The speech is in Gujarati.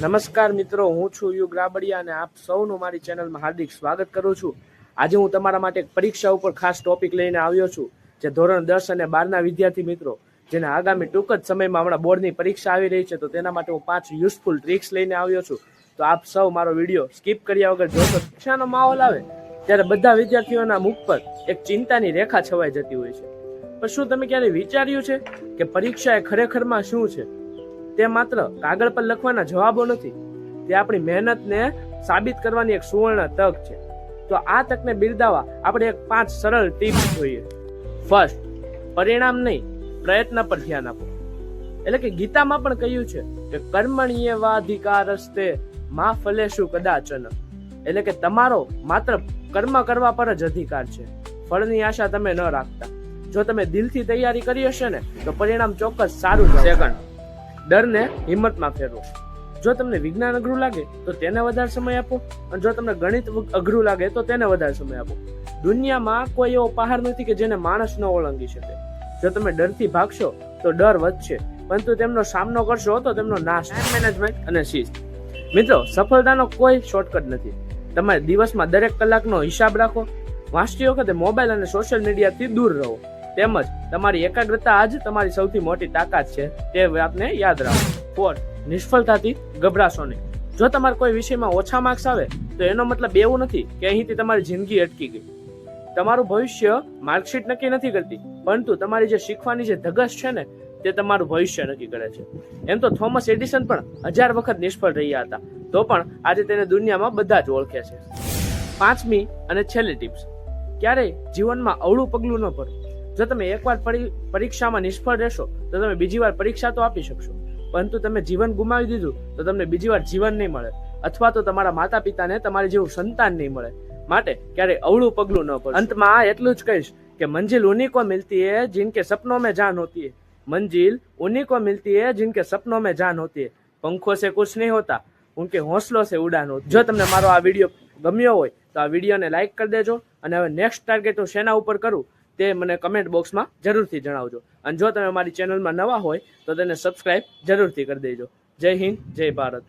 નમસ્કાર મિત્રો, હું છું યુગ રાબડિયા અને આપ સૌનું મારી ચેનલમાં હાર્દિક સ્વાગત કરું છું. આજે હું તમારા માટે એક પરીક્ષા ઉપર ખાસ ટોપિક લઈને આવ્યો છું, જે ધોરણ 10 અને 12ના વિદ્યાર્થી મિત્રો જેને આગામી ટૂંક જ સમયમાં હમણાં બોર્ડની પરીક્ષા આવી રહી છે, તો તેના માટે હું 5 યુઝફુલ ટ્રિક્સ લઈને આવ્યો છું. તો આપ સૌ મારો વિડીયો સ્કીપ કર્યા વગર જોશો. પરીક્ષાનો માહોલ આવે ત્યારે બધા વિદ્યાર્થીઓના મુખ પર એક ચિંતાની રેખા છવાઈ જતી હોય છે. પણ શું તમે ક્યારે વિચાર્યું છે કે પરીક્ષા એ ખરેખરમાં શું છે? તે માત્ર કાગળ પર લખવાના જવાબો નથી, તે આપણી મહેનતને સાબિત કરવાની એક સુવર્ણ તક છે. તો આ તકને બિરદાવવા આપણે એક 5 સરળ ટિપ્સ જોઈએ. ફર્સ્ટ, પરિણામ નહીં, પ્રયત્ન પર ધ્યાન આપો. એટલે કે ગીતામાં પણ કહ્યું છે કે કર્મણ્યેવાધિકારસ્તે મા ફલેષુ કદાચન. એટલે કે તમારો માત્ર કર્મ કરવા પર જ અધિકાર છે, ફળની આશા તમે ન રાખતા. જો તમે દિલથી તૈયારી કરી હશે ને તો પરિણામ ચોક્કસ સારું છે. સેકન્ડ, ડરને હિંમતમાં ફેરવો. જો તમને વિજ્ઞાન અઘરું લાગે તો તેને વધારે સમય આપો, અને જો તમને ગણિત અઘરું લાગે તો તેને વધારે સમય આપો. દુનિયામાં કોઈ એવો પહાડ નથી કે જેને માણસ ન ઓળંગી શકે. જો તમે ડરથી ભાગશો તો ડર વધશે, પરંતુ તેમનો સામનો કરશો તો તેમનો નાશ. ટાઈમ મેનેજમેન્ટ અને શિસ્ત. મિત્રો, સફળતાનો કોઈ શોર્ટકટ નથી. તમારે દિવસમાં દરેક કલાકનો હિસાબ રાખો. વાંચતી વખતે મોબાઈલ અને સોશિયલ મીડિયાથી દૂર રહો. તેમજ તમારી એકાગ્રતા જ તમારી સૌથી મોટી તાકાત છે, તે વાતને યાદ રાખો. ફોર્થ, નિષ્ફળતાથી ગભરાશો નહીં. જો તમારે કોઈ વિષયમાં ઓછા માર્ક્સ આવે તો એનો મતલબ એવું નથી કે અહીંથી તમારી જિંદગી અટકી ગઈ. તમારું ભવિષ્ય માર્કશીટ નક્કી નથી કરતી, પરંતુ તમારી જે શીખવાની જે ધગશ છે ને, તે તમારું ભવિષ્ય નક્કી કરે છે. એમ તો થોમસ એડિસન પણ 1000 વખત નિષ્ફળ રહ્યા હતા, તો પણ આજે તેને દુનિયામાં બધા જ ઓળખે છે. 5મી અને છેલ્લી ટિપ્સ, ક્યારેય જીવનમાં અવળું પગલું ન ભરો. જો તમે એકવાર પરીક્ષામાં નિષ્ફળ રહેશો તો તમે બીજી વાર પરીક્ષા તો આપી શકશો, પરંતુ તમે જીવન ગુમાવી દીધું તો તમને બીજી વાર જીવન નહીં મળે, અથવા તો તમારા માતા પિતાને તમારી જેવું સંતાન નહીં મળે. માટે ક્યારેય અવળું પગલું ન ભરો. અંતમાં એટલું જ કહીશ કે મંજિલ ઉन्हीं को मिलती है जिनके सपनों में जान होती है. मंजिल उन्हीं को मिलती है जिनके सपनों में जान होती है. पंखों से कुछ नहीं होता, उनके हौसलों से उड़ान होती. જો તમને મારો આ વિડીયો ગમ્યો હોય તો આ વિડીયોને લાઈક કરી દેજો, અને હવે નેક્સ્ટ ટાર્ગેટ હું શેના ઉપર કરું તે મને કમેન્ટ બોક્સમાં જરૂરથી જણાવજો. અને જો તમે મારી ચેનલમાં નવા હોય તો તેને સબસ્ક્રાઇબ જરૂરથી કરી દેજો. જય હિન્દ, જય ભારત.